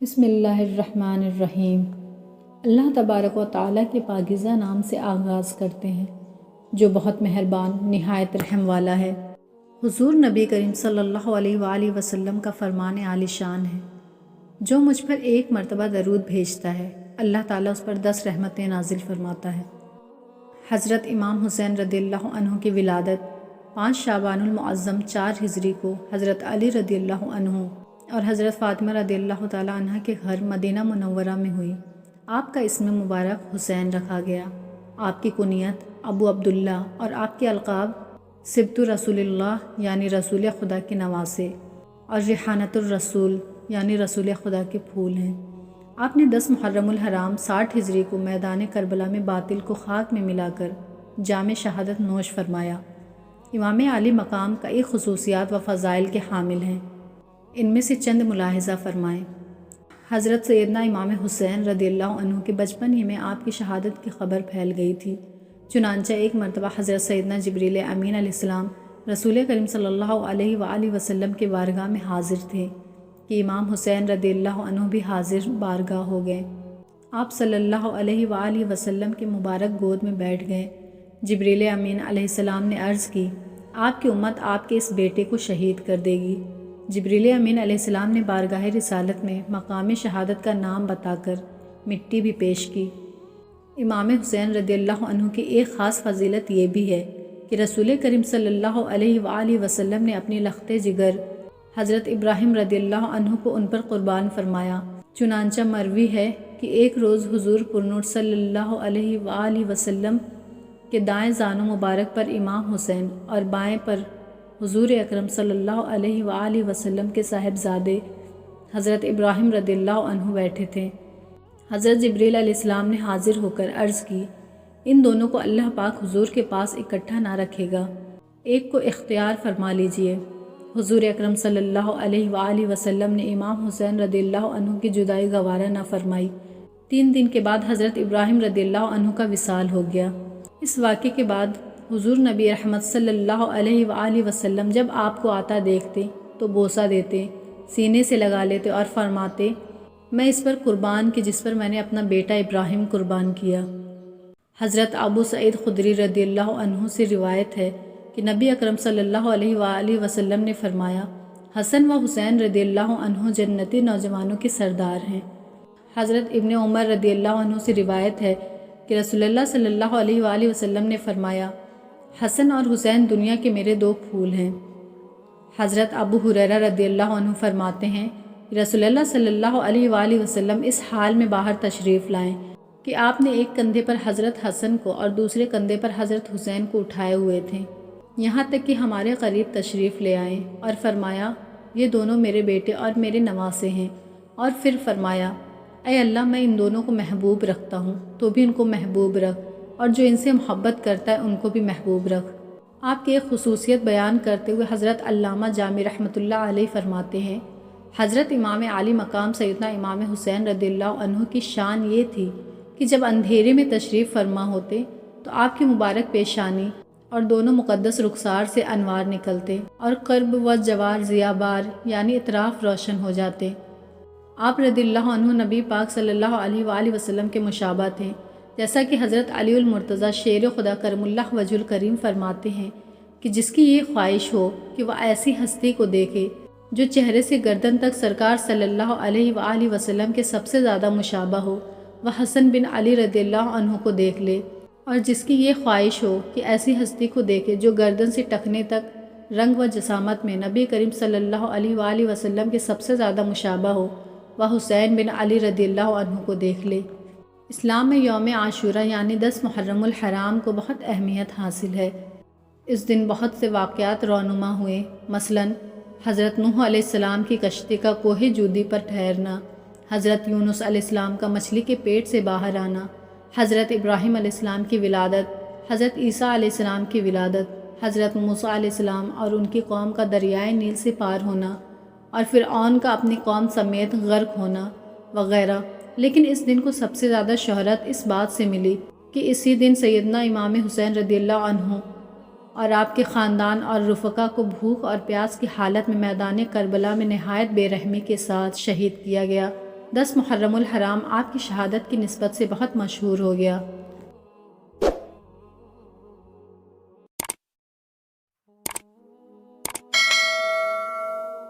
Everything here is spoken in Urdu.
بسم اللہ الرحمن الرحیم۔ اللہ تبارک و تعالیٰ کے پاکیزہ نام سے آغاز کرتے ہیں جو بہت مہربان نہایت رحم والا ہے۔ حضور نبی کریم صلی اللہ علیہ وآلہ وسلم کا فرمان عالی شان ہے، جو مجھ پر ایک مرتبہ درود بھیجتا ہے اللہ تعالیٰ اس پر 10 رحمتیں نازل فرماتا ہے۔ حضرت امام حسین رضی اللہ عنہ کی ولادت 5 شعبان المعظم 4 ہجری کو حضرت علی رضی اللہ عنہ اور حضرت فاطمہ رضی اللہ تعالیٰ عنہ کے گھر مدینہ منورہ میں ہوئی۔ آپ کا اسم مبارک حسین رکھا گیا۔ آپ کی کنیت ابو عبداللہ اور آپ کے القاب سبط رسول اللہ یعنی رسول خدا کے نواسے اور ریحانۃ الرسول یعنی رسول خدا کے پھول ہیں۔ آپ نے 10 محرم الحرام 60 ہجری کو میدان کربلا میں باطل کو خاک میں ملا کر جام شہادت نوش فرمایا۔ امام عالی مقام کا ایک خصوصیات و فضائل کے حامل ہیں، ان میں سے چند ملاحظہ فرمائیں۔ حضرت سیدنا امام حسین رضی اللہ عنہ کے بچپن ہی میں آپ کی شہادت کی خبر پھیل گئی تھی، چنانچہ ایک مرتبہ حضرت سیدنا جبریل امین علیہ السلام رسول کریم صلی اللہ علیہ وآلہ وسلم کے بارگاہ میں حاضر تھے کہ امام حسین رضی اللہ عنہ بھی حاضر بارگاہ ہو گئے۔ آپ صلی اللہ علیہ وآلہ وسلم کے مبارک گود میں بیٹھ گئے۔ جبریل امین علیہ السلام نے عرض کی، آپ کی امت آپ کے اس بیٹے کو شہید کر دے گی۔ جبریل امین علیہ السلام نے بارگاہ رسالت میں مقام شہادت کا نام بتا کر مٹی بھی پیش کی۔ امام حسین رضی اللہ عنہ کی ایک خاص فضیلت یہ بھی ہے کہ رسول کریم صلی اللہ علیہ وآلہ وسلم نے اپنی لخت جگر حضرت ابراہیم رضی اللہ عنہ کو ان پر قربان فرمایا۔ چنانچہ مروی ہے کہ ایک روز حضور پرنور صلی اللہ علیہ وآلہ وسلم کے دائیں زانو مبارک پر امام حسین اور بائیں پر حضور اکرم صلی اللہ علیہ وآلہ وسلم کے صاحبزادے حضرت ابراہیم رضی اللہ عنہ بیٹھے تھے۔ حضرت جبریل علیہ السلام نے حاضر ہو کر عرض کی، ان دونوں کو اللہ پاک حضور کے پاس اکٹھا نہ رکھے گا، ایک کو اختیار فرما لیجئے۔ حضور اکرم صلی اللہ علیہ وآلہ وسلم نے امام حسین رضی اللہ عنہ کی جدائی گوارہ نہ فرمائی۔ 3 دن کے بعد حضرت ابراہیم رضی اللہ عنہ کا وصال ہو گیا۔ اس واقعے کے بعد حضور نبی رحمت صلی اللہ علیہ وآلہ وسلم جب آپ کو آتا دیکھتے تو بوسہ دیتے، سینے سے لگا لیتے اور فرماتے، میں اس پر قربان کہ جس پر میں نے اپنا بیٹا ابراہیم قربان کیا۔ حضرت ابو سعید خدری رضی اللہ عنہ سے روایت ہے کہ نبی اکرم صلی اللہ علیہ وآلہ وسلم نے فرمایا، حسن و حسین رضی اللہ عنہ جنتی نوجوانوں کے سردار ہیں۔ حضرت ابن عمر رضی اللہ عنہ سے روایت ہے کہ رسول اللہ صلی اللہ علیہ وآلہ وسلم نے فرمایا، حسن اور حسین دنیا کے میرے 2 پھول ہیں۔ حضرت ابو ہریرہ رضی اللہ عنہ فرماتے ہیں کہ رسول اللہ صلی اللہ علیہ وآلہ وسلم اس حال میں باہر تشریف لائیں کہ آپ نے ایک کندھے پر حضرت حسن کو اور دوسرے کندھے پر حضرت حسین کو اٹھائے ہوئے تھے، یہاں تک کہ ہمارے قریب تشریف لے آئے اور فرمایا، یہ دونوں میرے بیٹے اور میرے نواسے ہیں، اور پھر فرمایا، اے اللہ میں ان دونوں کو محبوب رکھتا ہوں، تو بھی ان کو محبوب رکھ، اور جو ان سے محبت کرتا ہے ان کو بھی محبوب رکھ۔ آپ کی ایک خصوصیت بیان کرتے ہوئے حضرت علامہ جامی رحمۃ اللہ علیہ فرماتے ہیں، حضرت امام عالی مقام سیدنا امام حسین رضی اللہ عنہ کی شان یہ تھی کہ جب اندھیرے میں تشریف فرما ہوتے تو آپ کی مبارک پیشانی اور دونوں مقدس رخسار سے انوار نکلتے اور قرب و جوار ضیابار یعنی اطراف روشن ہو جاتے۔ آپ رضی اللہ عنہ نبی پاک صلی اللہ علیہ وآلہ وسلم کے مشابہ تھے، جیسا کہ حضرت علی المرتضیٰ شیر خدا کرم اللہ وجہ الکریم فرماتے ہیں کہ جس کی یہ خواہش ہو کہ وہ ایسی ہستی کو دیکھے جو چہرے سے گردن تک سرکار صلی اللہ علیہ وآلہ وسلم کے سب سے زیادہ مشابہ ہو، وہ حسن بن علی رضی اللہ عنہ کو دیکھ لے، اور جس کی یہ خواہش ہو کہ ایسی ہستی کو دیکھے جو گردن سے ٹخنے تک رنگ و جسامت میں نبی کریم صلی اللہ علیہ وآلہ وسلم کے سب سے زیادہ مشابہ ہو، وہ حسین بن علی رضی اللہ عنہ کو دیکھ لے۔ اسلام میں یوم عاشورہ یعنی 10 محرم الحرام کو بہت اہمیت حاصل ہے۔ اس دن بہت سے واقعات رونما ہوئے، مثلا حضرت نوح علیہ السلام کی کشتی کا کوہ جودی پر ٹھہرنا، حضرت یونس علیہ السلام کا مچھلی کے پیٹ سے باہر آنا، حضرت ابراہیم علیہ السلام کی ولادت، حضرت عیسیٰ علیہ السلام کی ولادت، حضرت موسیٰ علیہ السلام اور ان کی قوم کا دریائے نیل سے پار ہونا، اور فرعون کا اپنی قوم سمیت غرق ہونا وغیرہ۔ لیکن اس دن کو سب سے زیادہ شہرت اس بات سے ملی کہ اسی دن سیدنا امام حسین رضی اللہ عنہ اور آپ کے خاندان اور رفقا کو بھوک اور پیاس کی حالت میں میدان کربلا میں نہایت بے رحمی کے ساتھ شہید کیا گیا، 10 محرم الحرام آپ کی شہادت کی نسبت سے بہت مشہور ہو گیا۔